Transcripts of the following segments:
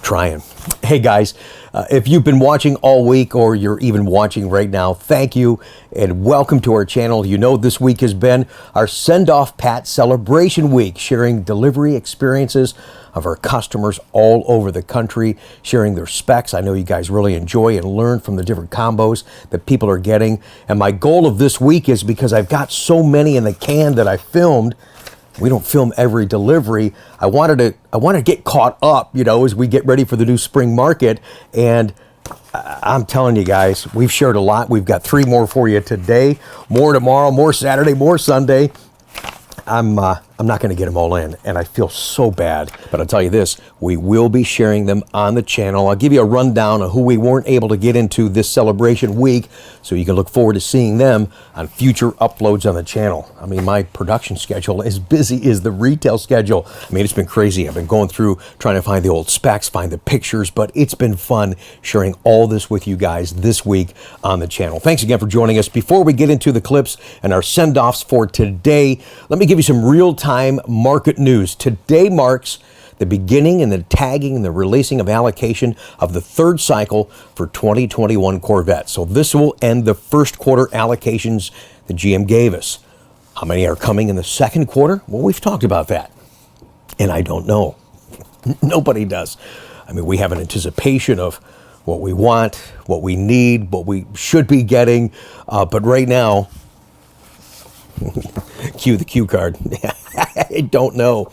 trying. Hey guys, if you've been watching all week or you're even watching right now, thank you and welcome to our channel. You know this week has been our Send-Off Pat Celebration Week, sharing delivery experiences of our customers all over the country, sharing their specs. I know you guys really enjoy and learn from the different combos that people are getting. And my goal of this week is, because I've got so many in the can that I filmed, we don't film every delivery. I wanted to get caught up, you know, as we get ready for the new spring market. And I'm telling you guys, we've shared a lot. We've got 3 more for you today, more tomorrow, more Saturday, more Sunday. I'm not going to get them all in, and I feel so bad. But I'll tell you this, we will be sharing them on the channel. I'll give you a rundown of who we weren't able to get into this celebration week, so you can look forward to seeing them on future uploads on the channel. I mean, my production schedule is busy as the retail schedule. I mean, it's been crazy. I've been going through trying to find the old specs, find the pictures, but it's been fun sharing all this with you guys this week on the channel. Thanks again for joining us. Before we get into the clips and our send-offs for today, let me give you some real-time market news. Today marks the beginning and the tagging and the releasing of allocation of the 3rd cycle for 2021 Corvette. So this will end the first quarter allocations that GM gave us. How many are coming in the 2nd quarter? Well, we've talked about that. And I don't know. Nobody does. I mean, we have an anticipation of what we want, what we need, what we should be getting. But right now, cue the cue card. I don't know.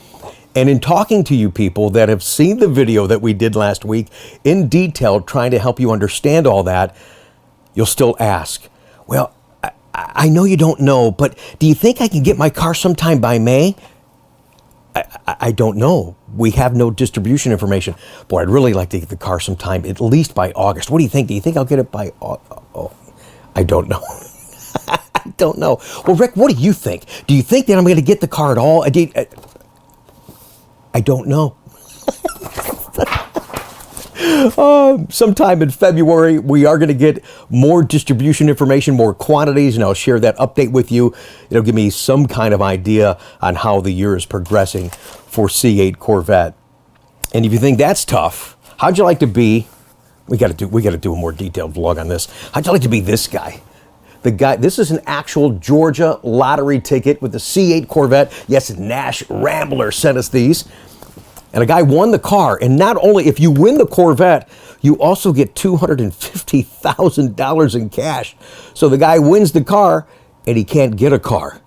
And in talking to you people that have seen the video that we did last week in detail, trying to help you understand all that, you'll still ask, well, I know you don't know, but do you think I can get my car sometime by May? I don't know. We have no distribution information. Boy, I'd really like to get the car sometime, at least by August. What do you think? Do you think I'll get it by I don't know. I don't know. Well, Rick, what do you think? Do you think that I'm going to get the car at all? I don't know. Sometime in February, we are going to get more distribution information, more quantities, and I'll share that update with you. It'll give me some kind of idea on how the year is progressing for C8 Corvette. And if you think that's tough, how'd you like to be? We got to do a more detailed vlog on this. How'd you like to be this guy? The guy, this is an actual Georgia lottery ticket with the C8 Corvette. Yes, Nash Rambler sent us these. And a guy won the car. And not only, if you win the Corvette, you also get $250,000 in cash. So the guy wins the car and he can't get a car.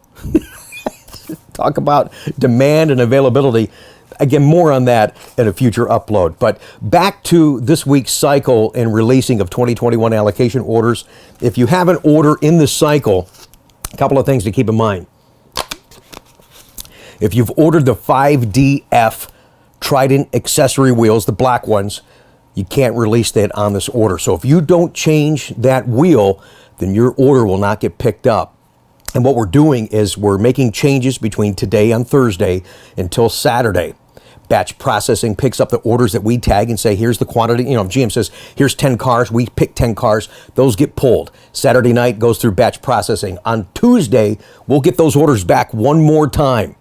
Talk about demand and availability. Again, more on that in a future upload. But back to this week's cycle and releasing of 2021 allocation orders. If you have an order in this cycle, a couple of things to keep in mind. If you've ordered the 5DF Trident accessory wheels, the black ones, you can't release that on this order. So if you don't change that wheel, then your order will not get picked up. And what we're doing is we're making changes between today and Thursday until Saturday. Batch processing picks up the orders that we tag and say, here's the quantity. You know, if GM says, here's 10 cars, we pick 10 cars, those get pulled. Saturday night goes through batch processing. On Tuesday, we'll get those orders back one more time.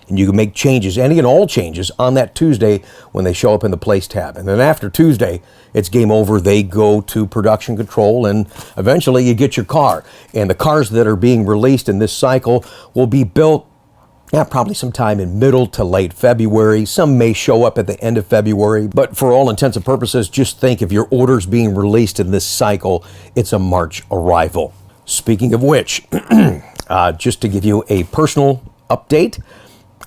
And you can make changes, any and all changes, on that Tuesday when they show up in the place tab. And then after Tuesday, it's game over. They go to production control, and eventually you get your car. And the cars that are being released in this cycle will be built probably sometime in middle to late February. Some may show up at the end of February. But for all intents and purposes, just think if your order's being released in this cycle, it's a March arrival. Speaking of which, just to give you a personal update,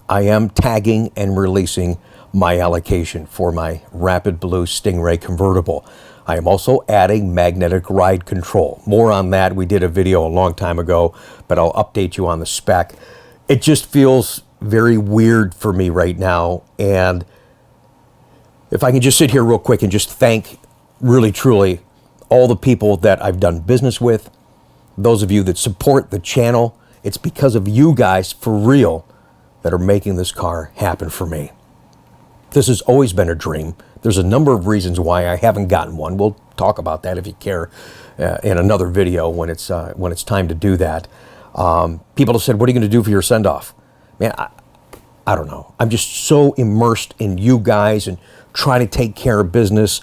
I am tagging and releasing my allocation for my Rapid Blue Stingray convertible. I am also adding magnetic ride control. More on that. We did a video a long time ago, but I'll update you on the spec. It just feels very weird for me right now. And if I can just sit here real quick and just thank, really, truly, all the people that I've done business with, those of you that support the channel. It's because of you guys, for real, that are making this car happen for me. This has always been a dream. There's a number of reasons why I haven't gotten one. We'll talk about that if you care in another video when it's time to do that. People have said, what are you going to do for your send-off? Man, I don't know. I'm just so immersed in you guys and trying to take care of business,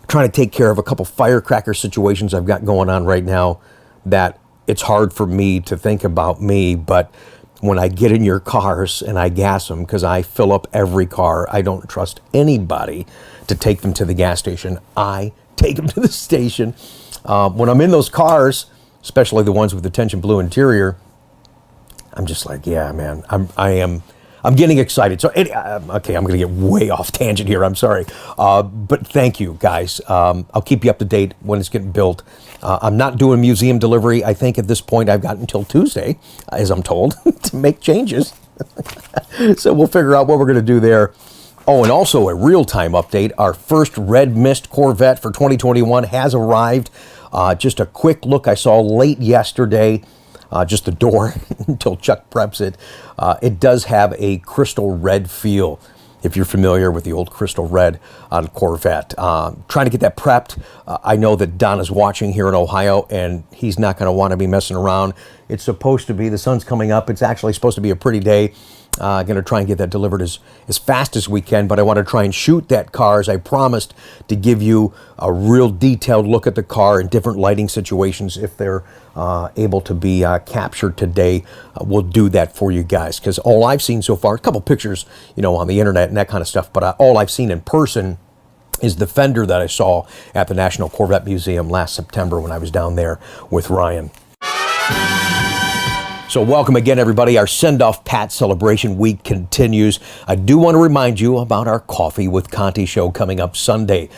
trying to take care of a couple firecracker situations I've got going on right now that it's hard for me to think about me. But when I get in your cars and I gas them, because I fill up every car, I don't trust anybody to take them to the gas station. I take them to the station. When I'm in those cars, especially the ones with the tension blue interior, I'm just like, yeah, man, I'm getting excited. So, okay, I'm going to get way off tangent here. I'm sorry. But thank you, guys. I'll keep you up to date when it's getting built. I'm not doing museum delivery. I think at this point I've got until Tuesday, as I'm told, to make changes. So we'll figure out what we're going to do there. Oh, and also a real-time update. Our first red mist Corvette for 2021 has arrived. Just a quick look I saw late yesterday. Just the door until Chuck preps it. It does have a crystal red feel, if you're familiar with the old crystal red on Corvette. Trying to get that prepped. I know that Don is watching here in Ohio, and he's not going to want to be messing around. It's supposed to be, the sun's coming up. It's actually supposed to be a pretty day. Going to try and get that delivered as fast as we can, but I want to try and shoot that car as I promised to give you a real detailed look at the car in different lighting situations if they're able to be captured today. We'll do that for you guys, because all I've seen so far, a couple pictures, on the internet and that kind of stuff, but all I've seen in person is the fender that I saw at the National Corvette Museum last September when I was down there with Ryan. So welcome again, everybody. Our send-off Pat celebration week continues. I do want to remind you about our Coffee with Conti show coming up Sunday.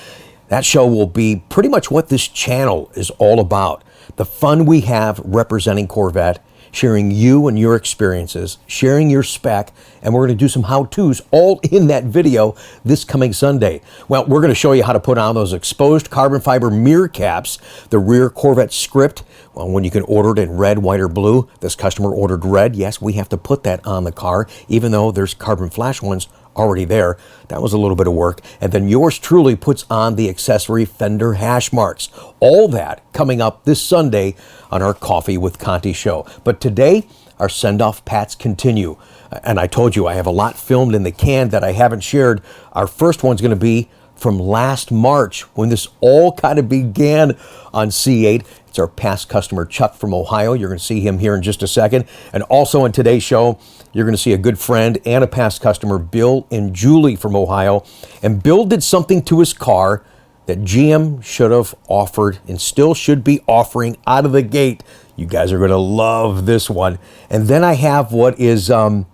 That show will be pretty much what this channel is all about. The fun we have representing Corvette, sharing you and your experiences, sharing your spec, and we're going to do some how-tos all in that video this coming Sunday. Well, we're going to show you how to put on those exposed carbon fiber mirror caps, the rear Corvette script, when you can order it in red, white, or blue. This customer ordered red. Yes, we have to put that on the car, even though there's carbon flash ones already there. That was a little bit of work. And then yours truly puts on the accessory fender hash marks. All that coming up this Sunday on our Coffee with Conti show. But today, our send-off Pats continue. And I told you I have a lot filmed in the can that I haven't shared. Our first one's going to be from last March, when this all kind of began on C8. It's our past customer, Chuck from Ohio. You're going to see him here in just a second. And also in today's show, you're going to see a good friend and a past customer, Bill and Julie from Ohio. And Bill did something to his car that GM should have offered and still should be offering out of the gate. You guys are going to love this one. And then I have what is, I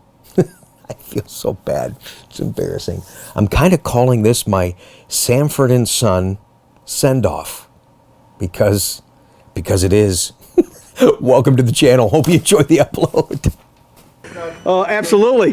feel so bad. It's embarrassing. I'm kind of calling this my Sanford and Son send-off because it is. Welcome to the channel. Hope you enjoyed the upload. Oh, absolutely.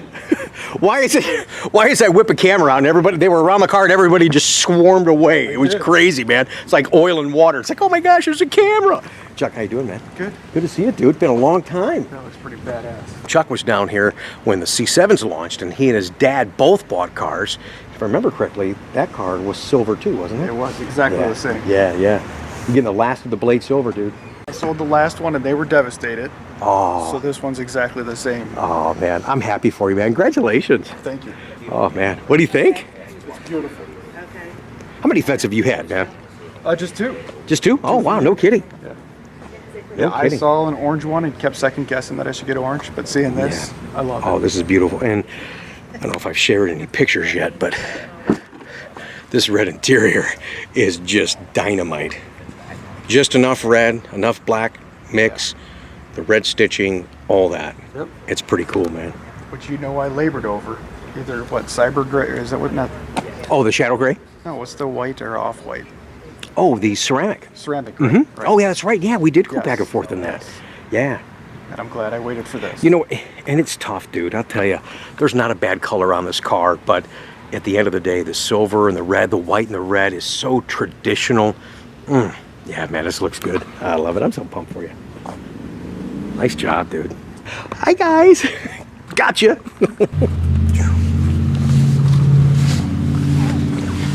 Why is I whip a camera out and everybody, they were around the car and everybody just swarmed away. It was crazy, man. It's like oil and water. It's like, oh my gosh, there's a camera. Chuck, how you doing, man? Good. Good to see you, dude. It's been a long time. That looks pretty badass. Chuck was down here when the C7s launched, and he and his dad both bought cars. If I remember correctly, that car was silver too, wasn't it? It was exactly the same. Yeah. You're getting the last of the blade silver, dude. I sold the last one and they were devastated. Oh. So this one's exactly the same. Oh, man. I'm happy for you, man. Congratulations. Thank you. Oh, man. What do you think? It's beautiful. How many Fettes have you had, man? Just two. Just two? Oh, wow. No kidding. Yeah. No I kidding. saw an orange one and kept second guessing that I should get orange, but seeing this, I love it. Oh, this is beautiful. And I don't know if I've shared any pictures yet, but this red interior is just dynamite. Just enough red, enough black mix, the red stitching, all that. Yep. It's pretty cool, man. Which I labored over. Either what, cyber gray, or is that what, not? Oh, the shadow gray? No, what's the white or off-white? Oh, the ceramic. Ceramic gray. Mm-hmm. Right. Oh, yeah, that's right. Yeah, we did go Yes. back and forth in that. Yes. Yeah. And I'm glad I waited for this. You know, and it's tough, dude. I'll tell you, there's not a bad color on this car, but at the end of the day, the silver and the red, the white and the red is so traditional. Yeah, man, this looks good. I love it. I'm so pumped for you. Nice job, dude. Hi, guys. Gotcha.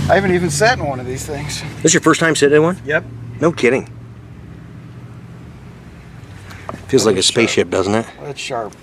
I haven't even sat in one of these things. This your first time sitting in one? Yep. No kidding. Feels like a spaceship, doesn't it? That's sharp.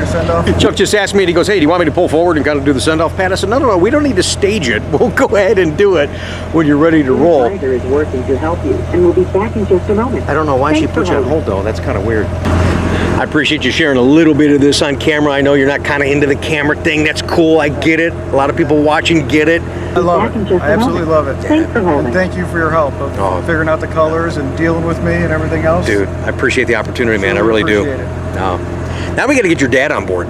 send-off? Chuck just asked me, and he goes, hey, do you want me to pull forward and kind of do the send-off, Pat? I said, no, we don't need to stage it. We'll go ahead and do it when you're ready to roll. The driver is working to help you, and we'll be back in just a moment. I don't know why she put you on hold, though. That's kind of weird. I appreciate you sharing a little bit of this on camera. I know you're not kind of into the camera thing. That's cool. I get it. A lot of people watching get it. I love it. I absolutely love it. Thanks for holding. And thank you for your help of figuring out the colors and dealing with me and everything else. Dude, I appreciate the opportunity, man. I really do. Now we got to get your dad on board.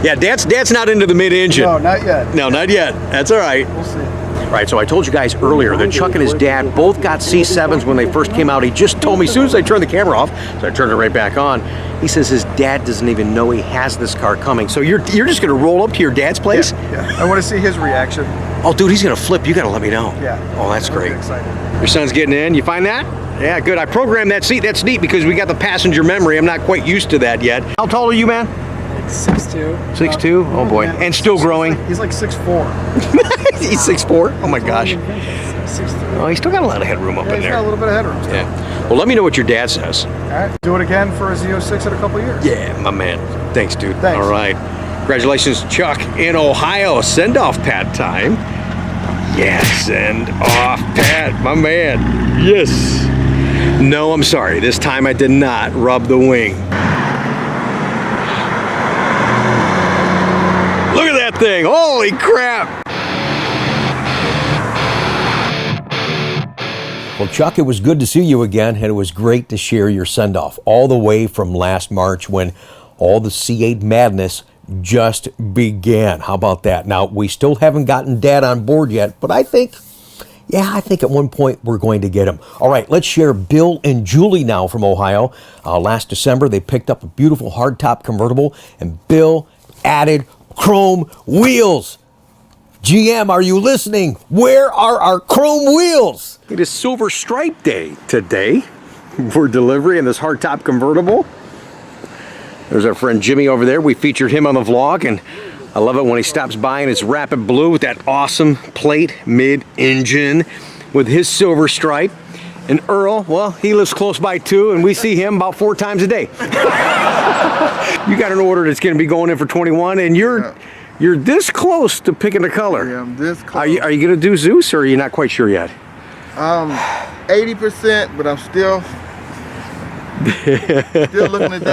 Yeah, Dad's not into the mid-engine. No, not yet. No, not yet. That's all right. We'll see. Right, so I told you guys earlier that Chuck and his dad both got C7s when they first came out. He just told me as soon as I turned the camera off, so I turned it right back on. He says his dad doesn't even know he has this car coming. So you're just gonna roll up to your dad's place? Yeah. I want to see his reaction. Oh, dude, he's gonna flip. You gotta let me know. Yeah. Oh, that's great. Excited. Your son's getting in. You find that? Yeah, good. I programmed that seat. That's neat because we got the passenger memory. I'm not quite used to that yet. How tall are you, man? 6'2". 6'2"? Oh boy. Yeah. And still growing. He's like 6'4". He's 6'4"? Oh my gosh. 6'3". Oh, he's still got a lot of headroom up Yeah, in he's there. got a little bit of headroom still. Yeah. Well, let me know what your dad says. All right. Do it again for a Z06 in a couple of years. Yeah, my man. Thanks, dude. Thanks. All right. Congratulations, Chuck, in Ohio. Send off Pat time. Yeah, send off Pat, my man. Yes. No, I'm sorry. This time I did not rub the wing. Look at that thing. Holy crap. Well, Chuck, it was good to see you again, and it was great to share your send-off all the way from last March when all the C8 madness just began. How about that? Now, we still haven't gotten Dad on board yet, but I think at one point we're going to get him. All right, let's share Bill and Julie now from Ohio. Last December, they picked up a beautiful hardtop convertible, and Bill added chrome wheels. GM, are you listening? Where are our chrome wheels? It is Silver Stripe Day today for delivery in this hardtop convertible. There's our friend Jimmy over there. We featured him on the vlog, and I love it when he stops by in his Rapid Blue with that awesome plate mid-engine with his silver stripe. And Earl, well, he lives close by too, and we see him about 4 times a day. You got an order that's going to be going in for 21, and you're this close to picking the color. Yeah, I'm this close. Are you going to do Zeus, or are you not quite sure yet? 80%, but I'm still looking at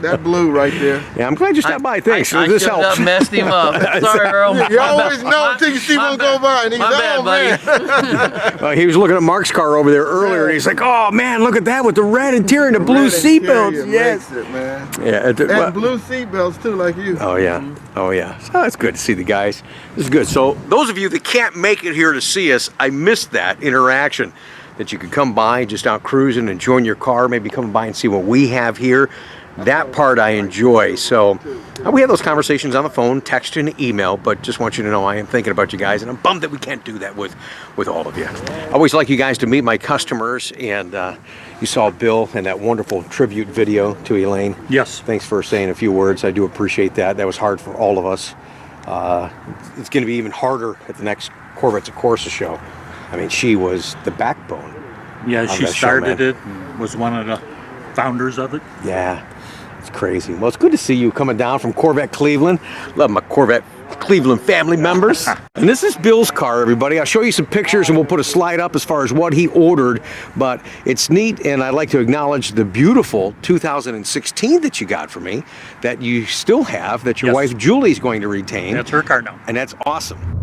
that blue right there. Yeah, I'm glad you stopped by. Thanks. I This showed helps. up, messed him up. Sorry, Earl. You always know until you see one go by, and he's my bad, oh man. He was looking at Mark's car over there earlier, and he's like, "Oh man, look at that with the red interior and the blue Red seatbelts." interior Yes. makes it, man. Yeah. And blue seatbelts too, like you. Oh yeah. Oh yeah. So it's good to see the guys. This is good. So those of you that can't make it here to see us, I missed that interaction. That you could come by just out cruising and join your car, maybe come by and see what we have here. That part I enjoy. So we have those conversations on the phone, text and email, but just want you to know I am thinking about you guys, and I'm bummed that we can't do that with all of you. I always like you guys to meet my customers, and you saw Bill in that wonderful tribute video to Elaine. Yes. Thanks for saying a few words. I do appreciate that. That was hard for all of us. It's going to be even harder at the next Corvettes of Corsa show. I mean, she was the backbone. Yeah, she started it and was one of the founders of it. Yeah, it's crazy. Well, it's good to see you coming down from Corvette Cleveland. Love my Corvette Cleveland family members. And this is Bill's car, everybody. I'll show you some pictures and we'll put a slide up as far as what he ordered. But it's neat, and I'd like to acknowledge the beautiful 2016 that you got for me, that you still have, that your wife Julie's going to retain. That's her car now. And that's awesome.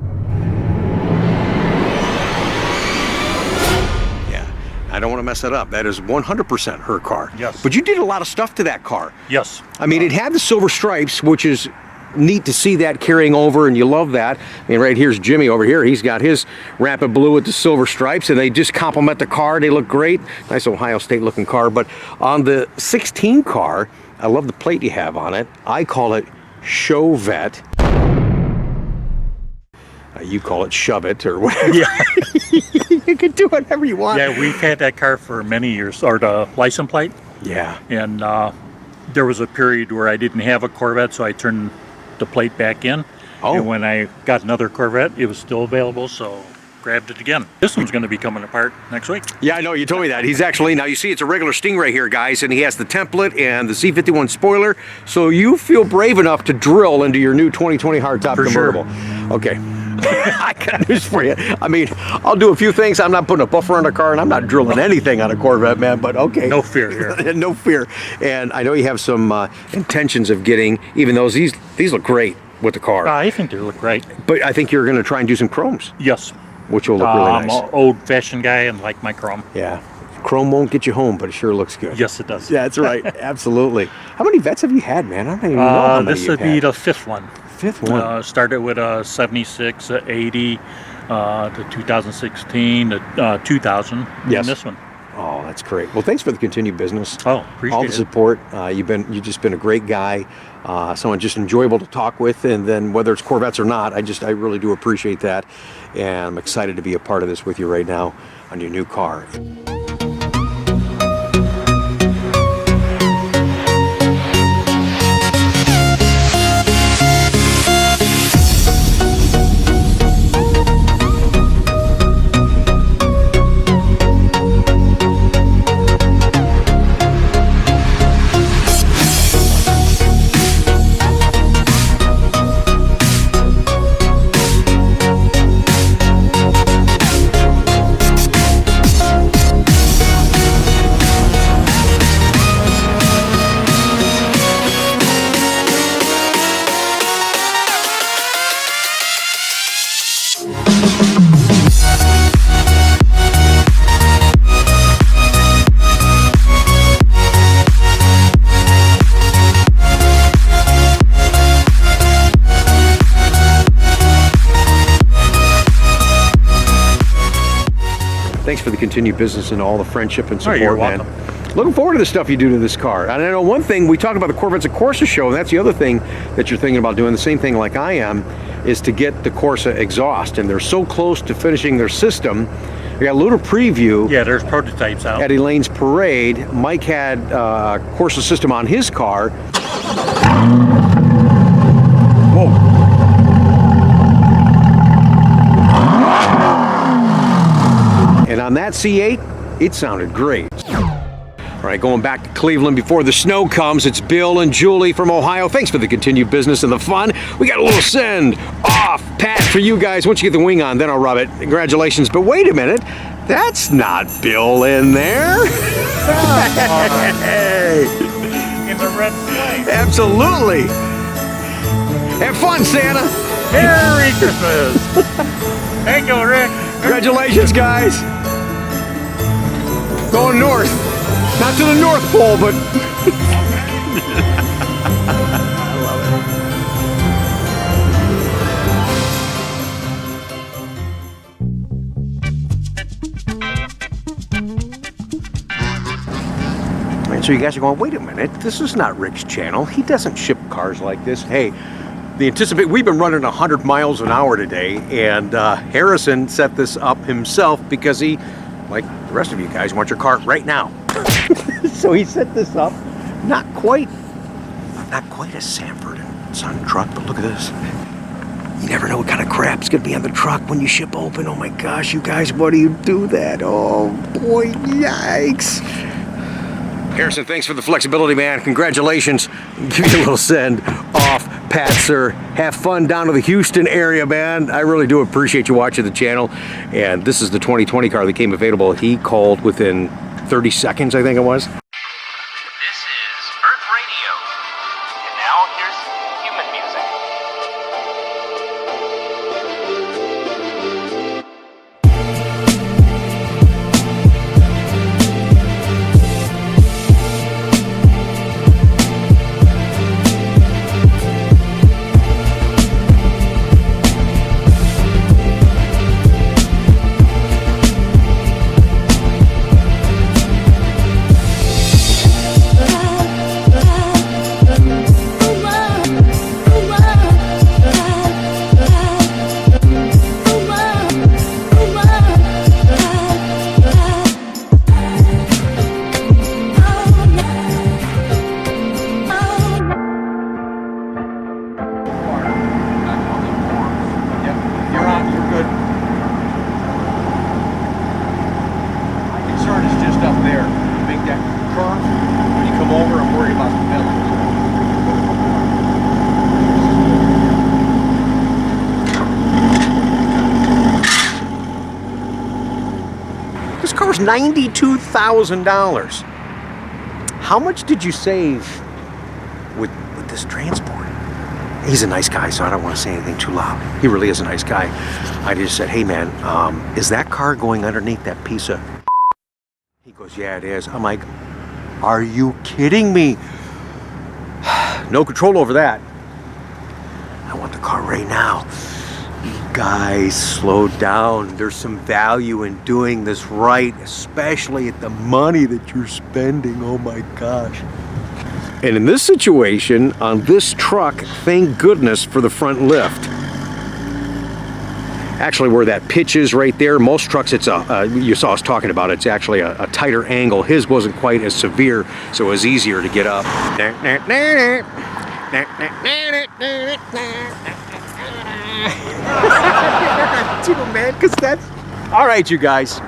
I don't want to mess that up. That is 100% her car. Yes. But you did a lot of stuff to that car. Yes. I mean, it had the silver stripes, which is neat to see that carrying over, and you love that. I mean, right here's Jimmy over here. He's got his Rapid Blue with the silver stripes, and they just complement the car. They look great. Nice Ohio State looking car. But on the 16 car, I love the plate you have on it. I call it Chauvette. You call it Shove It or whatever. Yeah. You can do whatever you want. Yeah, we've had that car for many years, or the license plate. Yeah. And there was a period where I didn't have a Corvette, so I turned the plate back in. Oh. And when I got another Corvette, it was still available, so grabbed it again. This one's going to be coming apart next week. Yeah, I know, you told me that. He's actually, now you see it's a regular Stingray here, guys, and he has the template and the C51 spoiler, so you feel brave enough to drill into your new 2020 hardtop convertible. Sure. Okay. I got news for you. I mean, I'll do a few things. I'm not putting a buffer on a car, and I'm not drilling anything on a Corvette, man, but okay. No fear here. No fear. And I know you have some intentions of getting, even though these look great with the car. I think they look great. But I think you're going to try and do some chromes. Yes. Which will look really nice. I'm an old-fashioned guy and like my chrome. Yeah. Chrome won't get you home, but it sure looks good. Yes, it does. Yeah, that's right. Absolutely. How many vets have you had, man? I don't even know how many this would be the fifth one. Fifth one. Started with a 76, a 80, to 2016, to 2000, Yes. and this one. Oh, that's great. Well, thanks for the continued business. Oh, appreciate all the it. support. You've just been a great guy. Someone just enjoyable to talk with, and then whether it's Corvettes or not, I really do appreciate that, and I'm excited to be a part of this with you right now on your new car. Thanks for the continued business and all the friendship and support, you're man. welcome. Looking forward to the stuff you do to this car. And I know one thing, we talk about the Corvettes at Corsa show, and that's the other thing that you're thinking about doing, the same thing like I am, is to get the Corsa exhaust. And they're so close to finishing their system. We got a little preview. Yeah, there's prototypes out. At Elaine's parade. Mike had Corsa system on his car. Whoa. And on that C8, it sounded great. All right, going back to Cleveland before the snow comes, it's Bill and Julie from Ohio. Thanks for the continued business and the fun. We got a little send off pat for you guys. Once you get the wing on, then I'll rub it. Congratulations. But wait a minute, that's not Bill in there. Hey. In the red sleigh. Absolutely. Have fun, Santa. Merry Christmas. Thank you, Rick. Congratulations, guys. Going north. Not to the North Pole, but... I love it. And so you guys are going, wait a minute, this is not Rick's channel. He doesn't ship cars like this. Hey, we've been running 100 miles an hour today, and Harrison set this up himself because he, like the rest of you guys, want your car right now. So he set this up, not quite a Sanford and Son truck, but look at this. You never know what kind of crap's gonna be on the truck when you ship open. Oh my gosh, you guys, why do you do that? Oh boy, yikes. Harrison, thanks for the flexibility, man. Congratulations. Give you a little send off, Pat, sir. Have fun down to the Houston area, man. I really do appreciate you watching the channel. And this is the 2020 car that came available. He called within 30 seconds, I think it was. This is Earth Radio. And now here's human music. $92,000. How much did you save with this transport? He's a nice guy, so I don't want to say anything too loud. He really is a nice guy. I just said, hey man, is that car going underneath that piece of... He goes, yeah, it is. I'm like, are you kidding me? No control over that. I want the car right now. You guys, slow down. There's some value in doing this right, especially at the money that you're spending. Oh my gosh. And in this situation, on this truck, thank goodness for the front lift. Actually, where that pitch is right there, most trucks, it's you saw us talking about it, it's actually a tighter angle. His wasn't quite as severe, so it was easier to get up. Too, man, because that's... All right, you guys.